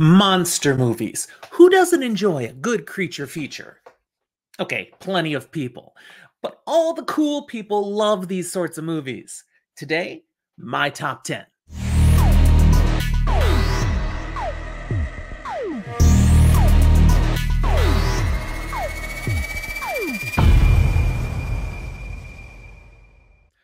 Monster movies. Who doesn't enjoy a good creature feature? Okay, plenty of people. But all the cool people love these sorts of movies. Today, my top 10.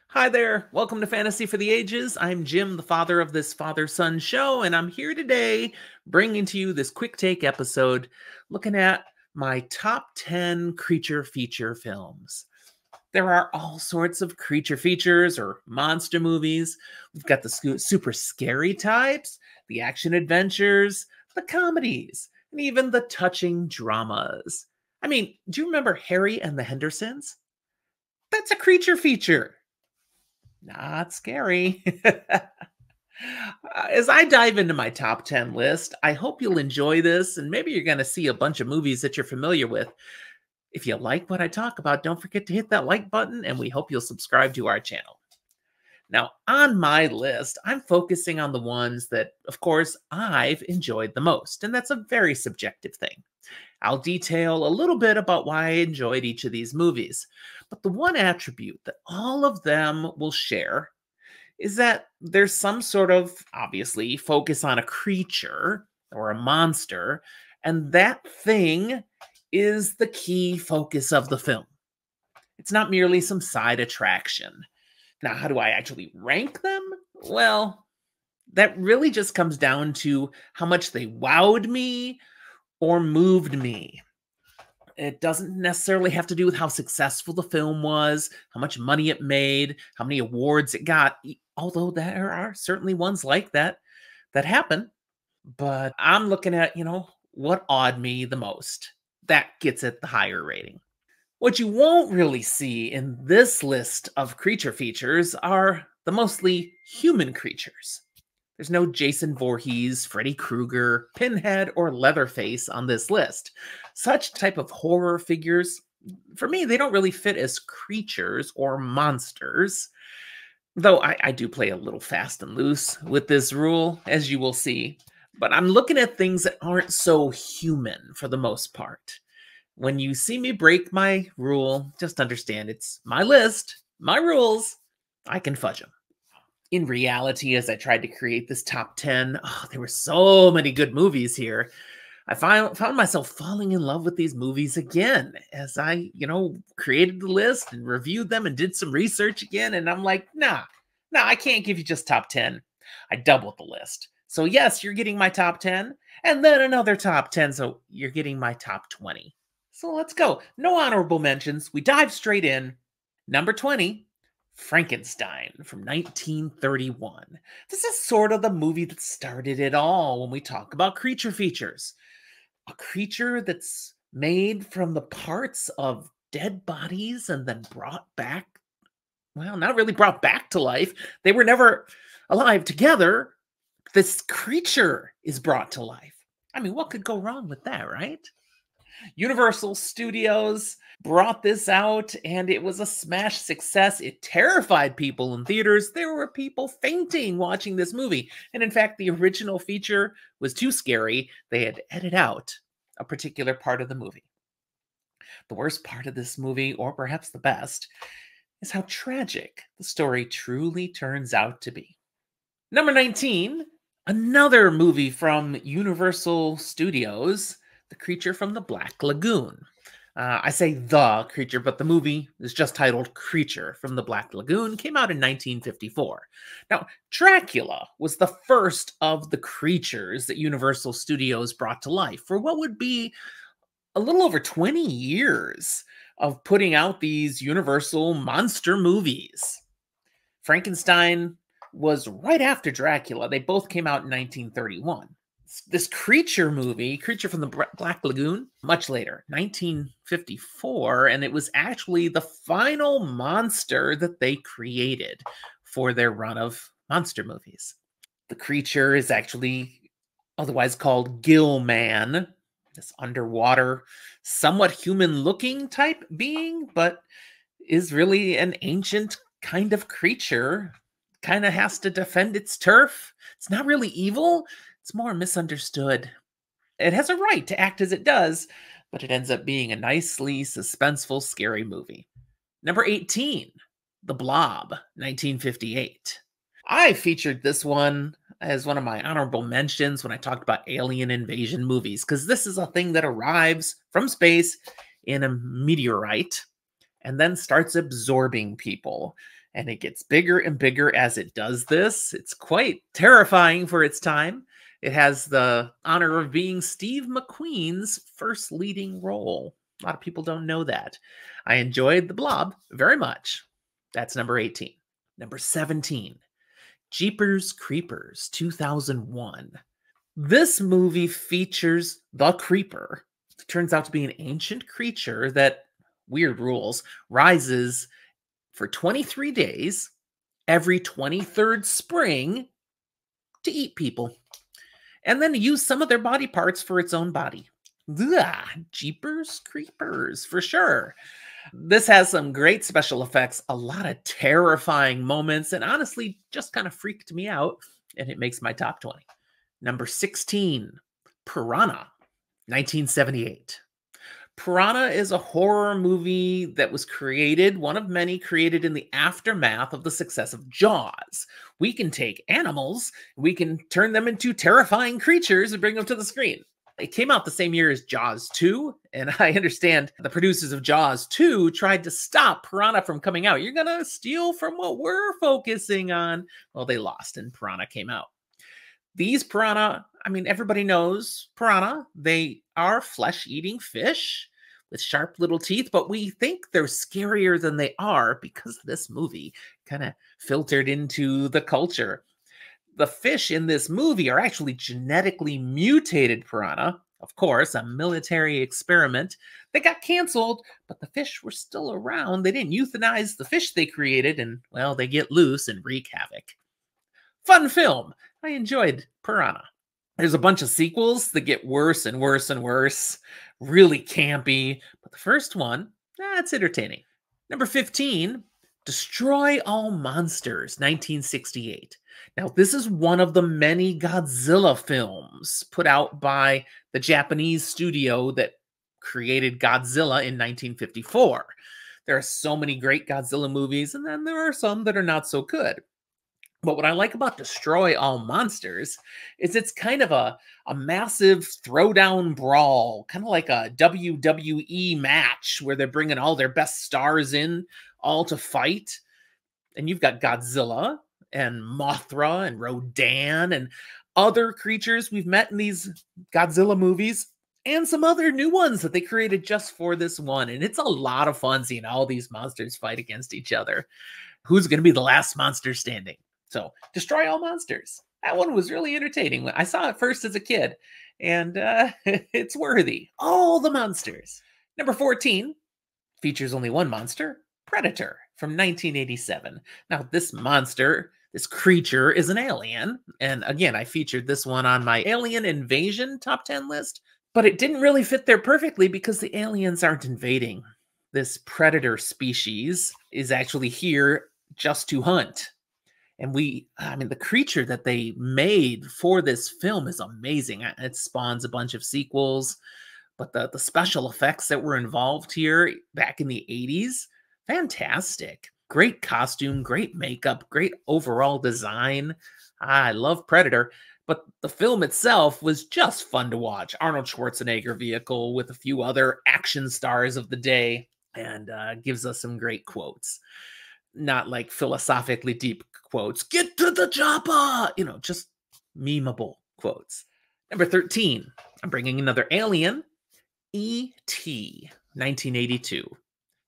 Hi there, welcome to Fantasy for the Ages. I'm Jim, the father of this father-son show, and I'm here today bringing to you this quick take episode looking at my top 10 creature feature films. There are all sorts of creature features or monster movies. We've got the super scary types, the action adventures, the comedies, and even the touching dramas. I mean, do you remember Harry and the Hendersons? That's a creature feature. Not scary. As I dive into my top 10 list, I hope you'll enjoy this, and maybe you're going to see a bunch of movies that you're familiar with. If you like what I talk about, don't forget to hit that like button, and we hope you'll subscribe to our channel. Now, on my list, I'm focusing on the ones that, of course, I've enjoyed the most, and that's a very subjective thing. I'll detail a little bit about why I enjoyed each of these movies, but the one attribute that all of them will share is that there's some sort of, obviously, focus on a creature or a monster, and that thing is the key focus of the film. It's not merely some side attraction. Now, how do I actually rank them? Well, that really just comes down to how much they wowed me or moved me. It doesn't necessarily have to do with how successful the film was, how much money it made, how many awards it got, although there are certainly ones like that that happen. But I'm looking at, what awed me the most. That gets it the higher rating. What you won't really see in this list of creature features are the mostly human creatures. There's no Jason Voorhees, Freddy Krueger, Pinhead, or Leatherface on this list. Such type of horror figures, for me, they don't really fit as creatures or monsters. Though I do play a little fast and loose with this rule, as you will see. But I'm looking at things that aren't so human for the most part. When you see me break my rule, just understand it's my list, my rules. I can fudge them. In reality, as I tried to create this top 10, there were so many good movies here. I found myself falling in love with these movies again as I, created the list and reviewed them and did some research again. And I'm like, nah, I can't give you just top 10. I doubled the list. So yes, you're getting my top 10 and then another top 10. So you're getting my top 20. So let's go. No honorable mentions. We dive straight in. Number 20. Frankenstein from 1931. This is sort of the movie that started it all when we talk about creature features. A creature that's made from the parts of dead bodies and then brought back, well, not really brought back to life. They were never alive together. This creature is brought to life. I mean, what could go wrong with that, right? Universal Studios brought this out, and it was a smash success. It terrified people in theaters. There were people fainting watching this movie. And in fact, the original feature was too scary. They had to edit out a particular part of the movie. The worst part of this movie, or perhaps the best, is how tragic the story truly turns out to be. Number 19, another movie from Universal Studios, The Creature from the Black Lagoon. I say The Creature, but the movie is just titled Creature from the Black Lagoon, came out in 1954. Now, Dracula was the first of the creatures that Universal Studios brought to life for what would be a little over 20 years of putting out these Universal monster movies. Frankenstein was right after Dracula. They both came out in 1931. This creature movie, Creature from the Black Lagoon, much later, 1954, and it was actually the final monster that they created for their run of monster movies. The creature is actually otherwise called Gill-Man, this underwater, somewhat human-looking type being, but is really an ancient kind of creature. Kind of has to defend its turf. It's not really evil. It's more misunderstood. It has a right to act as it does, but it ends up being a nicely suspenseful, scary movie. Number 18, The Blob, 1958. I featured this one as one of my honorable mentions when I talked about alien invasion movies, because this is a thing that arrives from space in a meteorite and then starts absorbing people. And it gets bigger and bigger as it does this. It's quite terrifying for its time. It has the honor of being Steve McQueen's first leading role. A lot of people don't know that. I enjoyed The Blob very much. That's number 18. Number 17, Jeepers Creepers, 2001. This movie features the Creeper. It turns out to be an ancient creature that, weird rules, rises for 23 days every 23rd spring to eat people, and then use some of their body parts for its own body. Ugh, Jeepers Creepers, for sure. This has some great special effects, a lot of terrifying moments, and honestly, just kind of freaked me out, and it makes my top 20. Number 16, Piranha, 1978. Piranha is a horror movie that was created, one of many created in the aftermath of the success of Jaws. We can take animals, we can turn them into terrifying creatures and bring them to the screen. It came out the same year as Jaws 2, and I understand the producers of Jaws 2 tried to stop Piranha from coming out. You're going to steal from what we're focusing on. Well, they lost, and Piranha came out. These piranha, I mean, everybody knows piranha. They are flesh-eating fish with sharp little teeth, but we think they're scarier than they are because this movie kind of filtered into the culture. The fish in this movie are actually genetically mutated piranha. Of course, a military experiment. They got canceled, but the fish were still around. They didn't euthanize the fish they created, and, well, they get loose and wreak havoc. Fun film. I enjoyed Piranha. There's a bunch of sequels that get worse and worse and worse. Really campy. But the first one, it's entertaining. Number 15, Destroy All Monsters, 1968. Now, this is one of the many Godzilla films put out by the Japanese studio that created Godzilla in 1954. There are so many great Godzilla movies, and then there are some that are not so good. But what I like about Destroy All Monsters is it's kind of a massive throwdown brawl, kind of like a WWE match where they're bringing all their best stars in all to fight. And you've got Godzilla and Mothra and Rodan and other creatures we've met in these Godzilla movies, and some other new ones that they created just for this one. And it's a lot of fun seeing all these monsters fight against each other. Who's going to be the last monster standing? So, Destroy All Monsters. That one was really entertaining. I saw it first as a kid, and it's worthy. All the monsters. Number 14 features only one monster, Predator, from 1987. Now, this monster, this creature, is an alien. And again, I featured this one on my Alien Invasion top 10 list, but it didn't really fit there perfectly because the aliens aren't invading. This predator species is actually here just to hunt. And the creature that they made for this film is amazing. It spawns a bunch of sequels, but the special effects that were involved here back in the 80s, fantastic. Great costume, great makeup, great overall design. I love Predator, but the film itself was just fun to watch. Arnold Schwarzenegger vehicle with a few other action stars of the day, and gives us some great quotes. Not like philosophically deep quotes, get to the chopper, just memeable quotes. Number 13, I'm bringing another alien, E.T., 1982.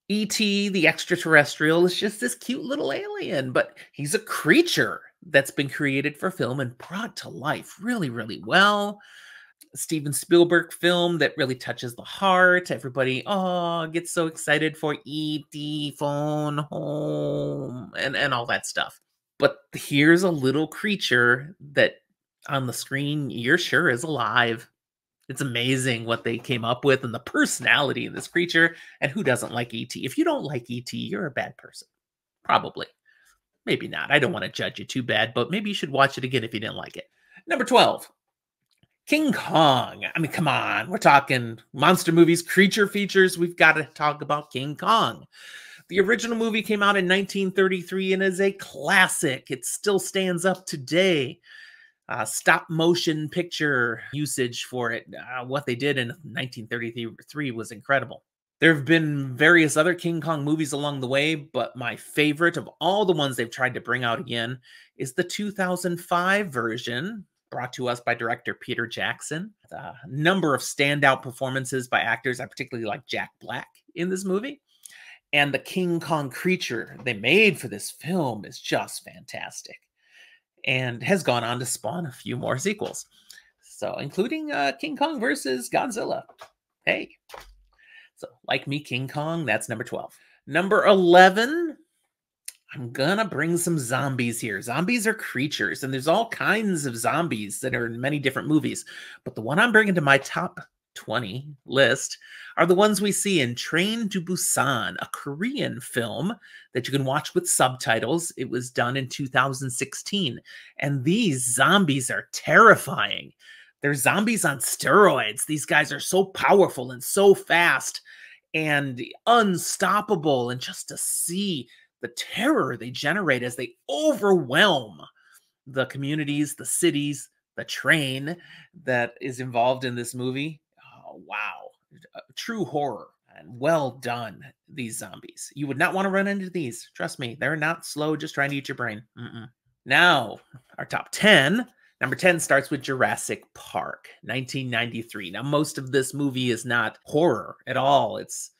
E.T., the extraterrestrial, is just this cute little alien, but he's a creature that's been created for film and brought to life really, really well. Steven Spielberg film that really touches the heart. Everybody, gets so excited for E.T. phone home and all that stuff. But here's a little creature that on the screen you're sure is alive. It's amazing what they came up with and the personality of this creature. And who doesn't like E.T.? If you don't like E.T., you're a bad person. Probably. Maybe not. I don't want to judge you too bad, but maybe you should watch it again if you didn't like it. Number 12. King Kong. I mean, come on. We're talking monster movies, creature features. We've got to talk about King Kong. The original movie came out in 1933 and is a classic. It still stands up today. Stop motion picture usage for it. What they did in 1933 was incredible. There have been various other King Kong movies along the way, but my favorite of all the ones they've tried to bring out again is the 2005 version, brought to us by director Peter Jackson. A number of standout performances by actors. I particularly like Jack Black in this movie. And the King Kong creature they made for this film is just fantastic and has gone on to spawn a few more sequels. So, including King Kong versus Godzilla. Hey. So, like me, King Kong, that's number 12. Number 11, I'm gonna bring some zombies here. Zombies are creatures, and there's all kinds of zombies that are in many different movies. But the one I'm bringing to my top 20 list are the ones we see in Train to Busan, a Korean film that you can watch with subtitles. It was done in 2016, and these zombies are terrifying. They're zombies on steroids. These guys are so powerful and so fast and unstoppable. And just to see the terror they generate as they overwhelm the communities, the cities, the train that is involved in this movie. Oh, wow. True horror. And well done, these zombies. You would not want to run into these. Trust me, they're not slow, just trying to eat your brain. Now, our top 10. Number 10 starts with Jurassic Park, 1993. Now, most of this movie is not horror at all. It's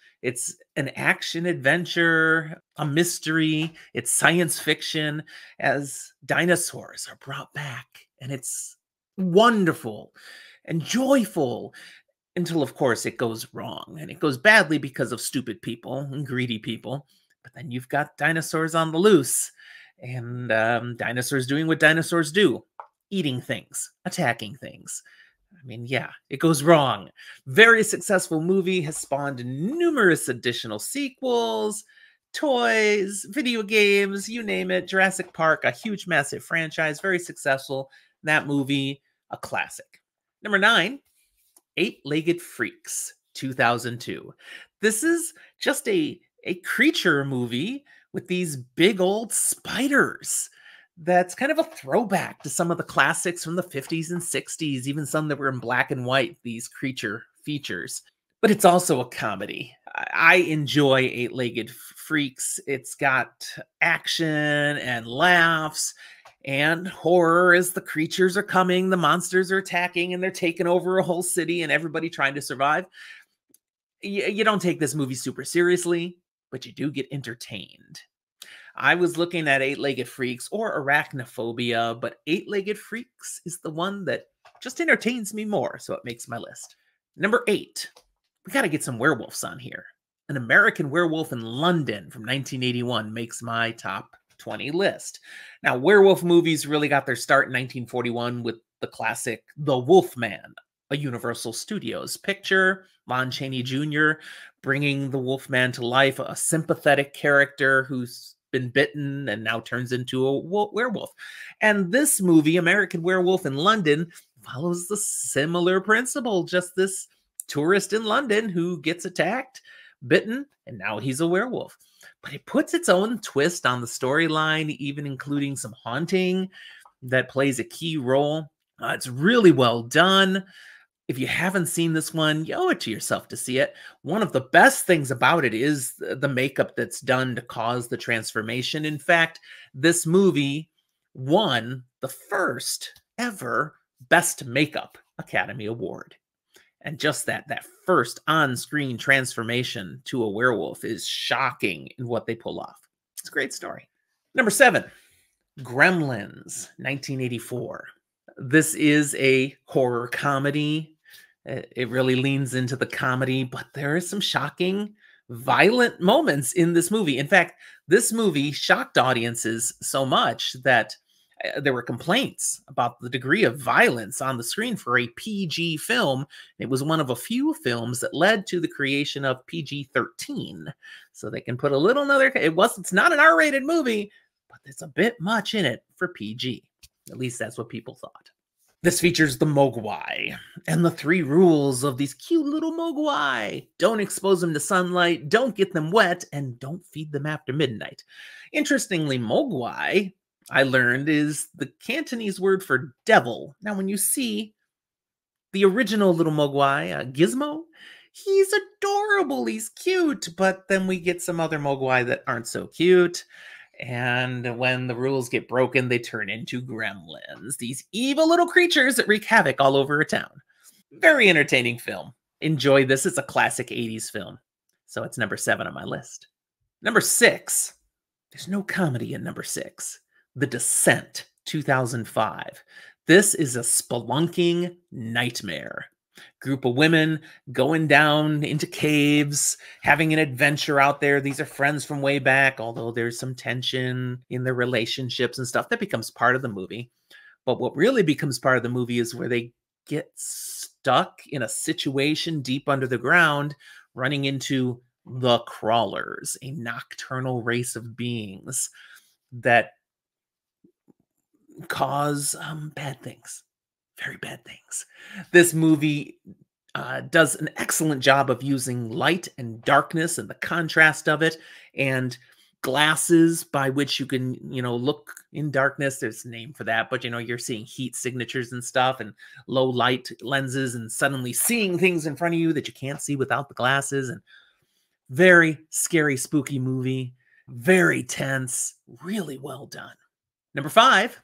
an action adventure, a mystery. It's science fiction as dinosaurs are brought back. And it's wonderful and joyful until, of course, it goes wrong. And it goes badly because of stupid people and greedy people. But then you've got dinosaurs on the loose and dinosaurs doing what dinosaurs do. Eating things, attacking things. I mean, yeah, it goes wrong. Very successful movie, has spawned numerous additional sequels, toys, video games, you name it. Jurassic Park, a huge, massive franchise, very successful. That movie, a classic. Number 9, Eight-Legged Freaks, 2002. This is just a creature movie with these big old spiders. That's kind of a throwback to some of the classics from the 50s and 60s, even some that were in black and white, these creature features. But it's also a comedy. I enjoy Eight-Legged Freaks. It's got action and laughs and horror as the creatures are coming, the monsters are attacking, and they're taking over a whole city and everybody trying to survive. You don't take this movie super seriously, but you do get entertained. I was looking at Eight-Legged Freaks or Arachnophobia, but Eight-Legged Freaks is the one that just entertains me more, so it makes my list. Number 8, we got to get some werewolves on here. An American Werewolf in London from 1981 makes my top 20 list. Now, werewolf movies really got their start in 1941 with the classic The Wolfman, a Universal Studios picture. Lon Chaney Jr. bringing the Wolfman to life, a sympathetic character who's been bitten and now turns into a werewolf. And this movie, American Werewolf in London, follows the similar principle. Just this tourist in London who gets attacked, bitten, and now he's a werewolf. But it puts its own twist on the storyline, even including some haunting that plays a key role. It's really well done. If you haven't seen this one, you owe it to yourself to see it. One of the best things about it is the makeup that's done to cause the transformation. In fact, this movie won the first ever Best Makeup Academy Award. And just that first on-screen transformation to a werewolf is shocking in what they pull off. It's a great story. Number 7, Gremlins, 1984. This is a horror comedy. It really leans into the comedy, but there are some shocking, violent moments in this movie. In fact, this movie shocked audiences so much that there were complaints about the degree of violence on the screen for a PG film. It was one of a few films that led to the creation of PG-13. So they can put a little another, it's not an R-rated movie, but there's a bit much in it for PG. At least that's what people thought. This features the Mogwai and the three rules of these cute little Mogwai. Don't expose them to sunlight, don't get them wet, and don't feed them after midnight. Interestingly, Mogwai, I learned, is the Cantonese word for devil. Now, when you see the original little Mogwai, Gizmo, he's adorable, he's cute, but then we get some other Mogwai that aren't so cute. And when the rules get broken, they turn into gremlins, these evil little creatures that wreak havoc all over a town. Very entertaining film. Enjoy this. It's a classic 80s film. So it's number 7 on my list. Number 6. There's no comedy in number 6. The Descent, 2005. This is a spelunking nightmare. Group of women going down into caves, having an adventure out there. These are friends from way back, although there's some tension in their relationships and stuff that becomes part of the movie. But what really becomes part of the movie is where they get stuck in a situation deep under the ground, running into the Crawlers, a nocturnal race of beings that cause bad things. Very bad things. This movie does an excellent job of using light and darkness and the contrast of it, and glasses by which you can, look in darkness. There's a name for that, but you're seeing heat signatures and stuff, and low light lenses, and suddenly seeing things in front of you that you can't see without the glasses. And very scary, spooky movie. Very tense. Really well done. Number 5.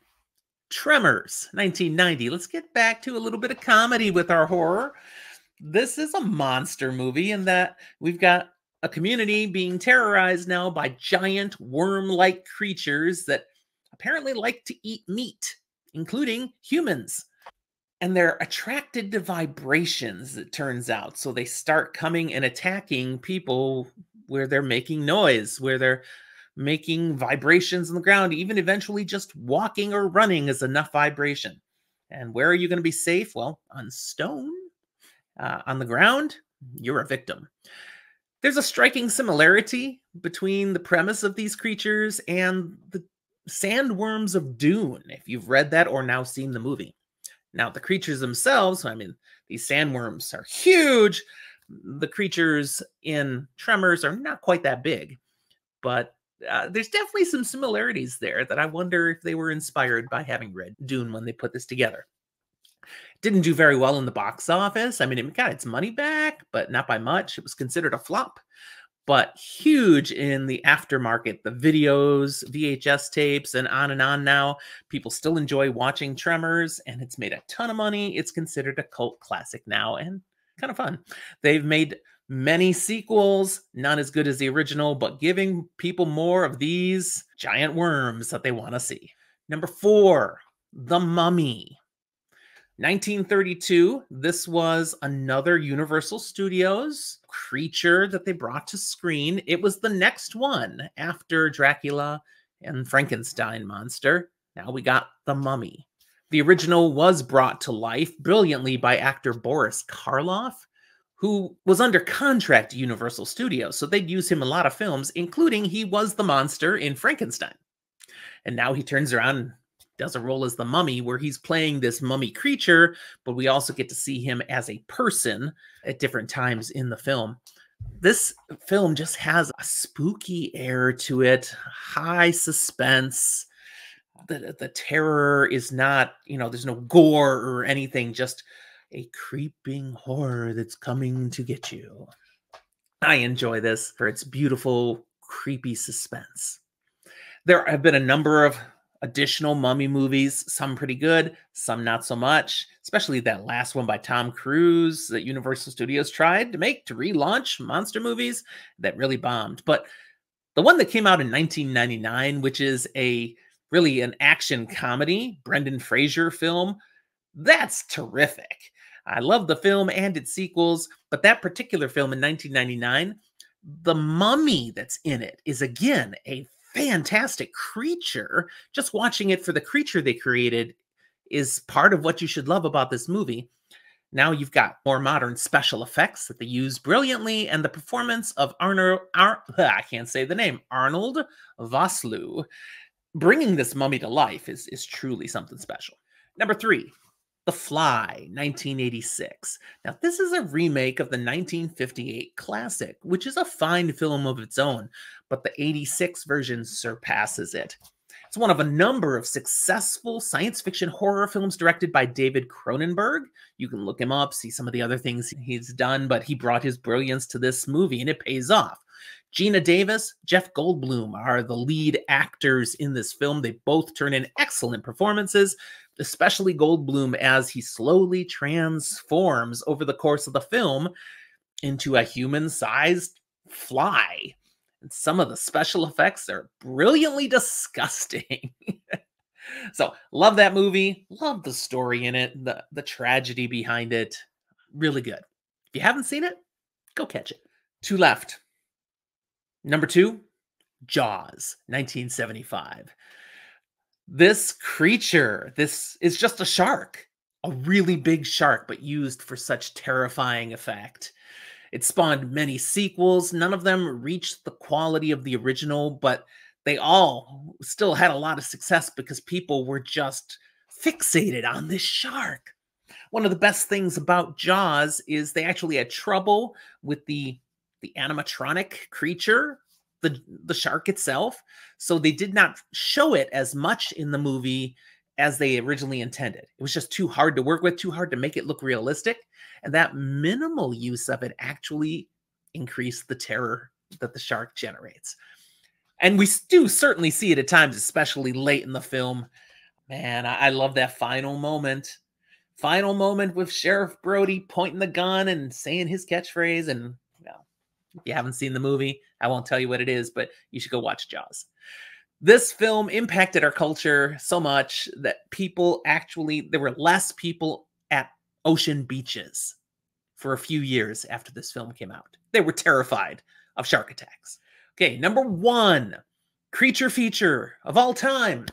Tremors, 1990. Let's get back to a little bit of comedy with our horror. This is a monster movie in that we've got a community being terrorized now by giant worm-like creatures that apparently like to eat meat, including humans. And they're attracted to vibrations, it turns out. So they start coming and attacking people where they're making noise, where they're making vibrations on the ground. Even eventually just walking or running is enough vibration. And where are you going to be safe? Well, on stone, on the ground, you're a victim. There's a striking similarity between the premise of these creatures and the sandworms of Dune, if you've read that or now seen the movie. Now, the creatures themselves, these sandworms are huge. The creatures in Tremors are not quite that big, but there's definitely some similarities there that I wonder if they were inspired by having read Dune when they put this together. Didn't do very well in the box office. It got its money back, but not by much. It was considered a flop, but huge in the aftermarket, the videos, VHS tapes, and on now. People still enjoy watching Tremors, and it's made a ton of money. It's considered a cult classic now, and kind of fun. They've made many sequels, not as good as the original, but giving people more of these giant worms that they want to see. Number 4, The Mummy. 1932, this was another Universal Studios creature that they brought to screen. It was the next one after Dracula and Frankenstein monster. Now we got The Mummy. The original was brought to life brilliantly by actor Boris Karloff, who was under contract to Universal Studios, so they'd use him in a lot of films, including he was the monster in Frankenstein. And now he turns around and does a role as the Mummy, where he's playing this mummy creature, but we also get to see him as a person at different times in the film. This film just has a spooky air to it, high suspense. The terror is not, there's no gore or anything, just a creeping horror that's coming to get you. I enjoy this for its beautiful, creepy suspense. There have been a number of additional mummy movies, some pretty good, some not so much, especially that last one by Tom Cruise that Universal Studios tried to make to relaunch monster movies that really bombed. But the one that came out in 1999, which is really an action comedy, Brendan Fraser film, that's terrific. I love the film and its sequels, but that particular film in 1999, the mummy that's in it is, again, a fantastic creature. Just watching it for the creature they created is part of what you should love about this movie. Now you've got more modern special effects that they use brilliantly, and the performance of Arnold Vosloo bringing this mummy to life is truly something special. Number 3, The Fly, 1986. Now, this is a remake of the 1958 classic, which is a fine film of its own, but the '86 version surpasses it. It's one of a number of successful science fiction horror films directed by David Cronenberg. You can look him up, see some of the other things he's done, but he brought his brilliance to this movie, and it pays off. Gina Davis, Jeff Goldblum are the lead actors in this film. They both turn in excellent performances, especially Goldblum as he slowly transforms over the course of the film into a human-sized fly. And some of the special effects are brilliantly disgusting. So, love that movie. Love the story in it, the tragedy behind it. Really good. If you haven't seen it, go catch it. Two left. Number 2, Jaws, 1975. This creature, this is just a shark, a really big shark, but used for such terrifying effect. It spawned many sequels. None of them reached the quality of the original, but they all still had a lot of success because people were just fixated on this shark. One of the best things about Jaws is they actually had trouble with the animatronic creature, the shark itself. So they did not show it as much in the movie as they originally intended. It was just too hard to work with, too hard to make it look realistic. And that minimal use of it actually increased the terror that the shark generates. And we do certainly see it at times, especially late in the film. Man, I love that final moment. Final moment with Sheriff Brody pointing the gun and saying his catchphrase. And if you haven't seen the movie, I won't tell you what it is, but you should go watch Jaws. This film impacted our culture so much that there were less people at ocean beaches for a few years after this film came out. They were terrified of shark attacks. Okay, number 1, creature feature of all time,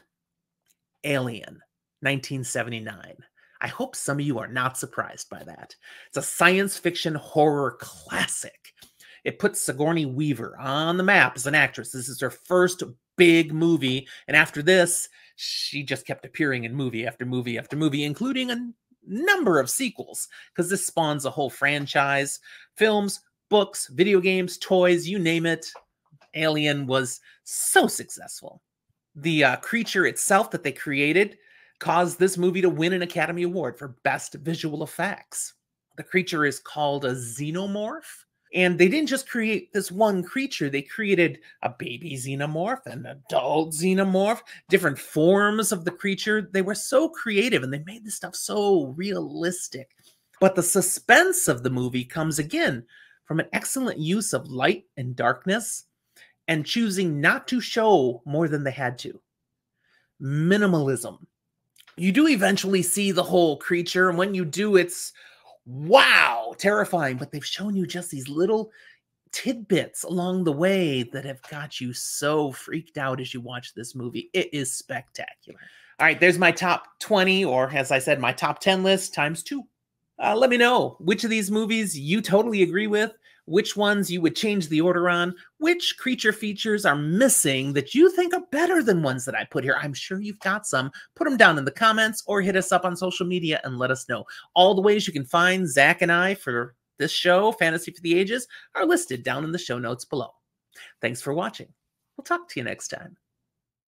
Alien, 1979. I hope some of you are not surprised by that. It's a science fiction horror classic. It puts Sigourney Weaver on the map as an actress. This is her first big movie, and after this, she just kept appearing in movie after movie after movie, including a number of sequels, because this spawns a whole franchise. Films, books, video games, toys, you name it. Alien was so successful. The creature itself that they created caused this movie to win an Academy Award for Best Visual Effects. The creature is called a xenomorph. And they didn't just create this one creature. They created a baby xenomorph, an adult xenomorph, different forms of the creature. They were so creative and they made this stuff so realistic. But the suspense of the movie comes again from an excellent use of light and darkness and choosing not to show more than they had to. Minimalism. You do eventually see the whole creature, and when you do, it's wow, terrifying, but they've shown you just these little tidbits along the way that have got you so freaked out as you watch this movie. It is spectacular. All right, there's my top 20, or as I said, my top 10 list times 2. Let me know which of these movies you totally agree with, which ones you would change the order on, which creature features are missing that you think are better than ones that I put here. I'm sure you've got some. Put them down in the comments or hit us up on social media and let us know. All the ways you can find Zach and I for this show, Fantasy for the Ages, are listed down in the show notes below. Thanks for watching. We'll talk to you next time.